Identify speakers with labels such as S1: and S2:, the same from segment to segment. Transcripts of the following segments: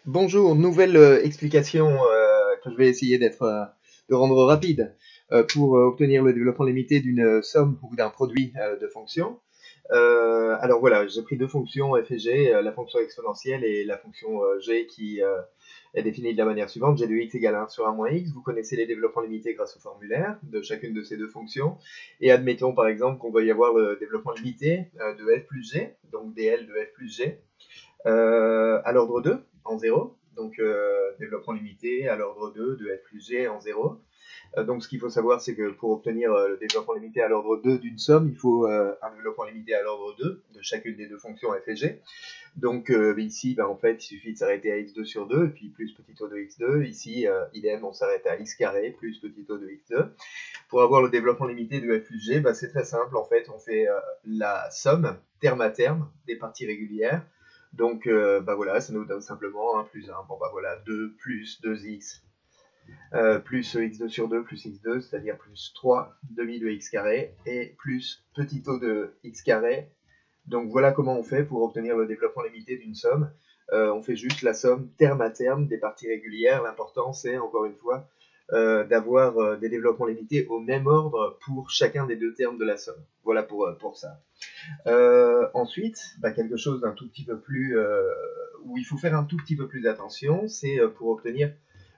S1: Bonjour, nouvelle explication que je vais essayer de rendre rapide pour obtenir le développement limité d'une somme ou d'un produit de fonctions. Alors voilà, j'ai pris deux fonctions f et g, la fonction exponentielle et la fonction g qui est définie de la manière suivante: g de x égale 1 sur 1 moins x. Vous connaissez les développements limités grâce au formulaire de chacune de ces deux fonctions. Et admettons par exemple qu'on va y avoir le développement limité de f plus g, donc dl de f plus g, à l'ordre 2 en 0. Donc développement limité à l'ordre 2 de f plus g en 0. Donc ce qu'il faut savoir, c'est que pour obtenir le développement limité à l'ordre 2 d'une somme, il faut un développement limité à l'ordre 2 de chacune des deux fonctions f et g. Donc ici, en fait, il suffit de s'arrêter à x2 sur 2, et puis plus petit o de x2. Ici, idem, on s'arrête à x carré plus petit o de x2. Pour avoir le développement limité de f plus g, c'est très simple. En fait, on fait la somme, terme à terme, des parties régulières. Donc voilà, ça nous donne simplement 1 plus 1. Bon voilà, 2 plus 2x plus x2 sur 2 plus x2, c'est-à-dire plus 3 demi de x carré, et plus petit o de x carré. Donc voilà comment on fait pour obtenir le développement limité d'une somme. On fait juste la somme terme à terme des parties régulières. L'important, c'est, encore une fois, d'avoir des développements limités au même ordre pour chacun des deux termes de la somme. Voilà pour ça. Ensuite, quelque chose d'un tout petit peu plus, où il faut faire un tout petit peu plus d'attention, c'est pour obtenir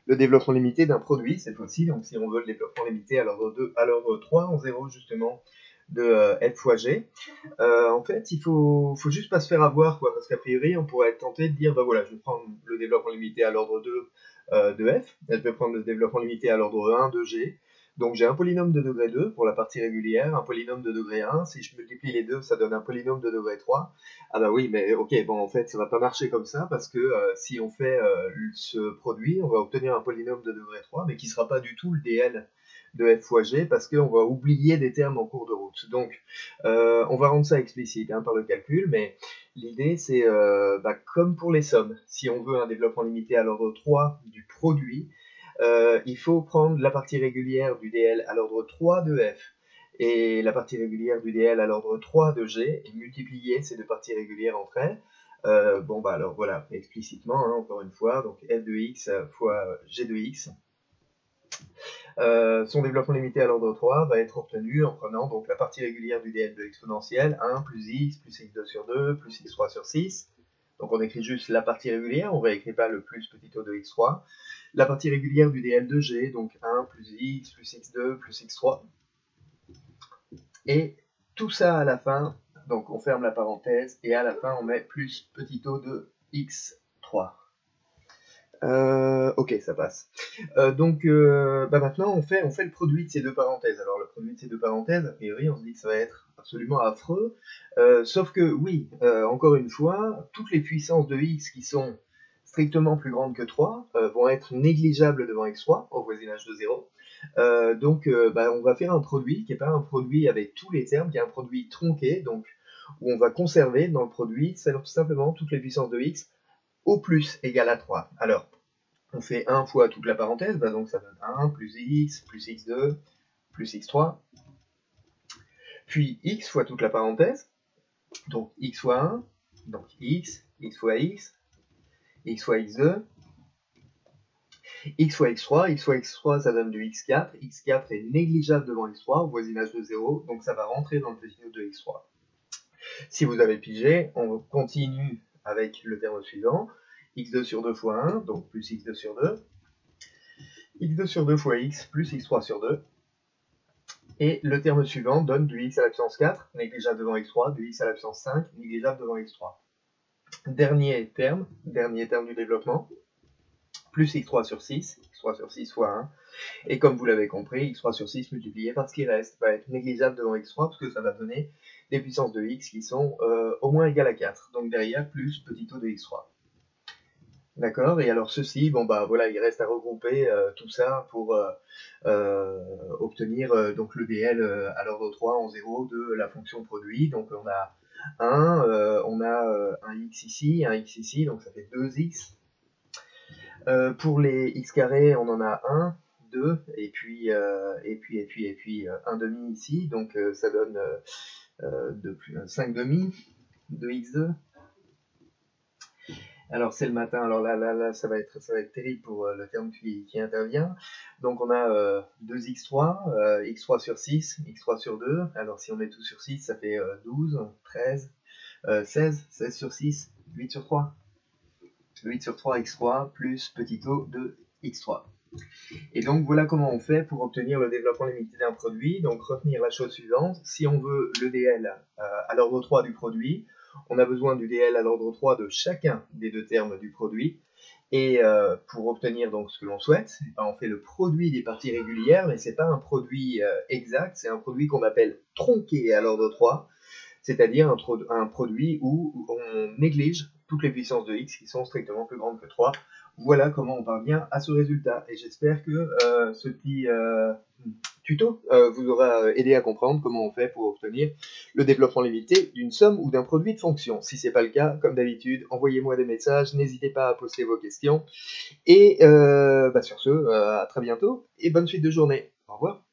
S1: le développement limité d'un produit cette fois-ci. Donc si on veut le développement limité à l'ordre 3 en 0 justement de f fois g, en fait il faut juste pas se faire avoir, parce qu'a priori on pourrait être tenté de dire voilà, je vais prendre le développement limité à l'ordre 2 de f, et je vais prendre le développement limité à l'ordre 1 de g. Donc j'ai un polynôme de degré 2 pour la partie régulière, un polynôme de degré 1. Si je multiplie les deux, ça donne un polynôme de degré 3. Ah bah oui, mais ok, en fait, ça va pas marcher comme ça, parce que si on fait ce produit, on va obtenir un polynôme de degré 3, mais qui sera pas du tout le dl de f fois g, parce qu'on va oublier des termes en cours de route. Donc, on va rendre ça explicite par le calcul, mais l'idée, c'est, comme pour les sommes, si on veut un développement limité à l'ordre 3 du produit, il faut prendre la partie régulière du dl à l'ordre 3 de f et la partie régulière du dl à l'ordre 3 de g, et multiplier ces deux parties régulières entre elles. Alors voilà, explicitement, encore une fois, donc f de x fois g de x. Son développement limité à l'ordre 3 va être obtenu en prenant donc la partie régulière du dl de l'exponentielle, 1 plus x2 sur 2 plus x3 sur 6. Donc on écrit juste la partie régulière, on ne réécrit pas le plus petit o de x3. La partie régulière du dl de g, donc 1 plus x plus x2 plus x3. Et tout ça à la fin, donc on ferme la parenthèse, et à la fin on met plus petit o de x3. Ok, ça passe. Donc maintenant on fait le produit de ces deux parenthèses. Alors le produit de ces deux parenthèses, a priori on se dit que ça va être absolument affreux, sauf que oui, encore une fois, toutes les puissances de x qui sont strictement plus grandes que 3 vont être négligeables devant x3 au voisinage de 0. Donc on va faire un produit qui n'est pas un produit avec tous les termes, qui est un produit tronqué, donc où on va conserver dans le produit simplement toutes les puissances de x au plus égale à 3. Alors, on fait 1 fois toute la parenthèse, donc ça donne 1 plus x2 plus x3, puis x fois toute la parenthèse, donc x fois 1, donc x fois x fois x2, x fois x3 ça donne du x4 est négligeable devant x3 au voisinage de 0, donc ça va rentrer dans le petit nœud de x3. Si vous avez pigé, on continue avec le terme suivant, x2 sur 2 fois 1, donc plus x2 sur 2, x2 sur 2 fois x plus x3 sur 2, et le terme suivant donne du x à la puissance 4, négligeable devant x3, du x à la puissance 5, négligeable devant x3. Dernier terme du développement, plus x3 sur 6 fois 1, et comme vous l'avez compris, x3 sur 6 multiplié par ce qui reste va être négligeable devant x3, parce que ça va donner des puissances de x qui sont au moins égales à 4, donc derrière plus petit o de x3. D'accord. Et alors ceci, voilà, il reste à regrouper tout ça pour obtenir donc le dl à l'ordre 3 en 0 de la fonction produit. Donc on a un x ici, donc ça fait 2x. Pour les x carrés, on en a 1, 2, et puis 1 demi ici, donc ça donne 5 demi, 2x2. Alors c'est le matin, alors là ça va être terrible pour le terme qui intervient. Donc on a 2x3, x3 sur 6, x3 sur 2. Alors si on met tout sur 6, ça fait 12, 13, 16, 16 sur 6, 8 sur 3. 8 sur 3 x3 plus petit o de x3. Et donc voilà comment on fait pour obtenir le développement limité d'un produit. Donc retenir la chose suivante, si on veut le DL à l'ordre 3 du produit, on a besoin du DL à l'ordre 3 de chacun des deux termes du produit. Et pour obtenir donc ce que l'on souhaite, on fait le produit des parties régulières, mais ce n'est pas un produit exact, c'est un produit qu'on appelle tronqué à l'ordre 3, c'est-à-dire un produit où on néglige toutes les puissances de x qui sont strictement plus grandes que 3. Voilà comment on parvient à ce résultat. Et j'espère que ce petit tuto vous aura aidé à comprendre comment on fait pour obtenir le développement limité d'une somme ou d'un produit de fonction. Si ce n'est pas le cas, comme d'habitude, envoyez-moi des messages, n'hésitez pas à poster vos questions. Et sur ce, à très bientôt et bonne suite de journée. Au revoir.